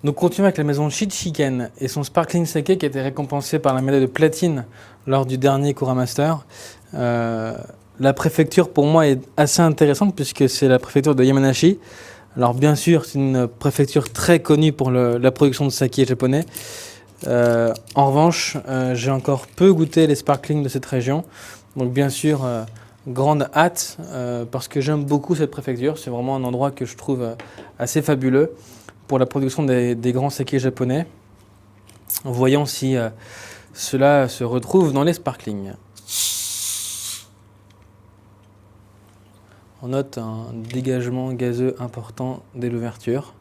Nous continuons avec la maison Shichiken et son Sparkling Sake qui a été récompensé par la médaille de platine lors du dernier Kura Master. La préfecture pour moi est assez intéressante puisque c'est la préfecture de Yamanashi. Alors bien sûr c'est une préfecture très connue pour la production de saké japonais. En revanche j'ai encore peu goûté les sparklings de cette région. Donc bien sûr grande hâte parce que j'aime beaucoup cette préfecture. C'est vraiment un endroit que je trouve assez fabuleux pour la production des grands sakés japonais. Voyons si cela se retrouve dans les sparklings. On note un dégagement gazeux important dès l'ouverture.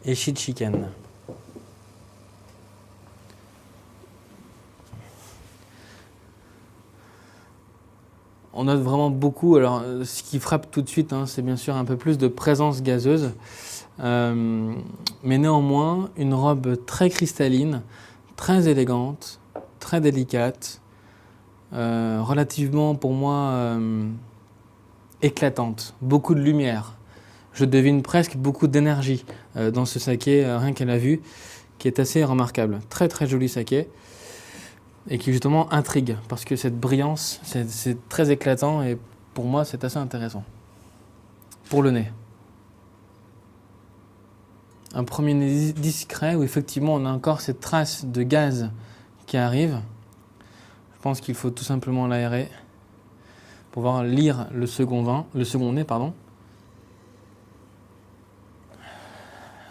Et Shichiken. On note vraiment beaucoup. Alors, ce qui frappe tout de suite, c'est bien sûr un peu plus de présence gazeuse. Mais néanmoins, une robe très cristalline, très élégante, très délicate, relativement pour moi éclatante. Beaucoup de lumière. Je devine presque beaucoup d'énergie dans ce saké, rien qu'à la vue, qui est assez remarquable. Très très joli saké. Et qui justement intrigue, parce que cette brillance, c'est très éclatant et pour moi c'est assez intéressant. Pour le nez. Un premier nez discret où effectivement on a encore cette trace de gaz qui arrive. Je pense qu'il faut tout simplement l'aérer pour pouvoir lire le second nez, pardon.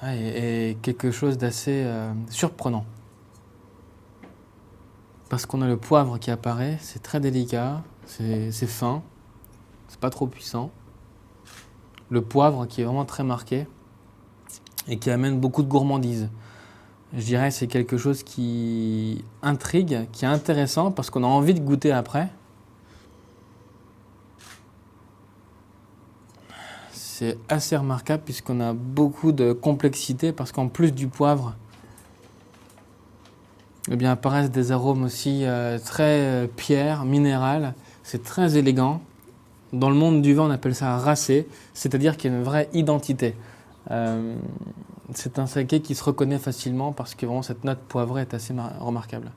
Et quelque chose d'assez surprenant. Parce qu'on a le poivre qui apparaît, c'est très délicat, c'est fin, c'est pas trop puissant. Le poivre qui est vraiment très marqué et qui amène beaucoup de gourmandise. Je dirais que c'est quelque chose qui intrigue, qui est intéressant parce qu'on a envie de goûter après. C'est assez remarquable puisqu'on a beaucoup de complexité parce qu'en plus du poivre, eh bien, apparaissent des arômes aussi très pierre, minéral. C'est très élégant. Dans le monde du vin, on appelle ça racé, c'est-à-dire qu'il y a une vraie identité. C'est un saké qui se reconnaît facilement parce que vraiment cette note poivrée est assez remarquable.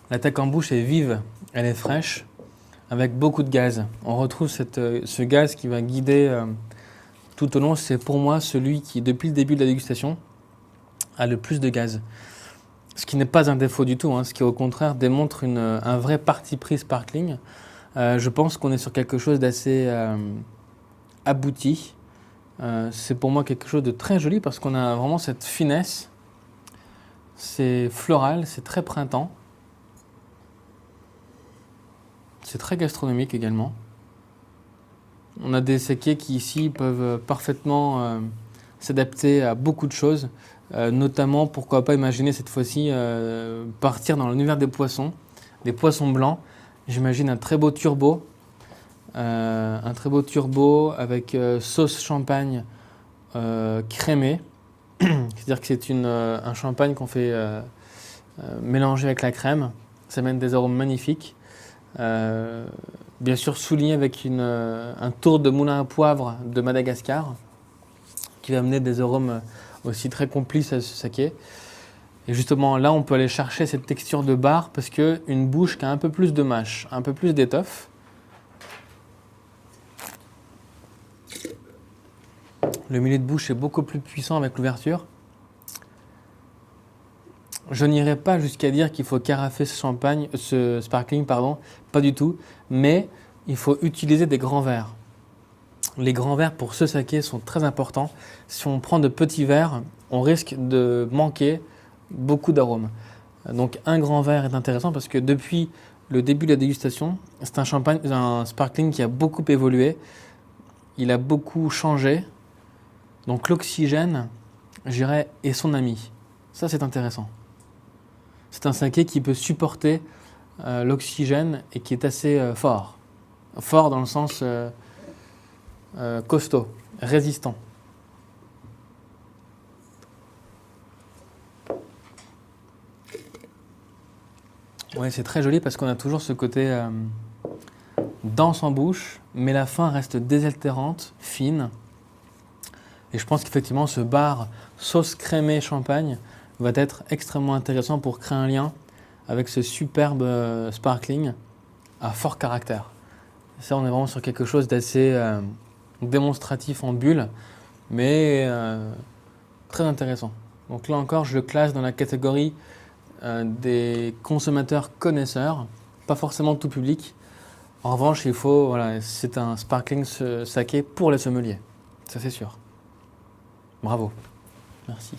L'attaque en bouche est vive, elle est fraîche, avec beaucoup de gaz. On retrouve ce gaz qui va guider tout au long. C'est pour moi celui qui, depuis le début de la dégustation, a le plus de gaz. Ce qui n'est pas un défaut du tout, ce qui au contraire démontre un vrai parti pris sparkling. Je pense qu'on est sur quelque chose d'assez abouti. C'est pour moi quelque chose de très joli parce qu'on a vraiment cette finesse. C'est floral, c'est très printemps. C'est très gastronomique également. On a des sakés qui ici peuvent parfaitement s'adapter à beaucoup de choses. Notamment, pourquoi pas imaginer cette fois-ci partir dans l'univers des poissons blancs. J'imagine un très beau turbo avec sauce champagne crémée. C'est-à-dire que c'est un champagne qu'on fait mélanger avec la crème. Ça amène des arômes magnifiques. Bien sûr souligné avec un tour de moulin à poivre de Madagascar qui va amener des arômes aussi très complices à ce saké. Et justement là on peut aller chercher cette texture de bar parce qu'une bouche qui a un peu plus de mâche, un peu plus d'étoffe. Le milieu de bouche est beaucoup plus puissant avec l'ouverture. Je n'irai pas jusqu'à dire qu'il faut carafer ce sparkling, pas du tout, mais il faut utiliser des grands verres. Les grands verres pour ce saké sont très importants. Si on prend de petits verres, on risque de manquer beaucoup d'arômes. Donc un grand verre est intéressant parce que depuis le début de la dégustation, c'est un sparkling qui a beaucoup évolué. Il a beaucoup changé. Donc l'oxygène, je dirais, est son ami. Ça c'est intéressant. C'est un saké qui peut supporter l'oxygène et qui est assez fort. Fort dans le sens costaud, résistant. Ouais, c'est très joli parce qu'on a toujours ce côté dense en bouche, mais la fin reste désaltérante, fine. Et je pense qu'effectivement, ce bar sauce crémée champagne va être extrêmement intéressant pour créer un lien avec ce superbe sparkling à fort caractère. Ça, on est vraiment sur quelque chose d'assez démonstratif en bulle, mais très intéressant. Donc là encore, je le classe dans la catégorie des consommateurs connaisseurs, pas forcément tout public. En revanche, voilà, c'est un sparkling saké pour les sommeliers, ça c'est sûr. Bravo, merci.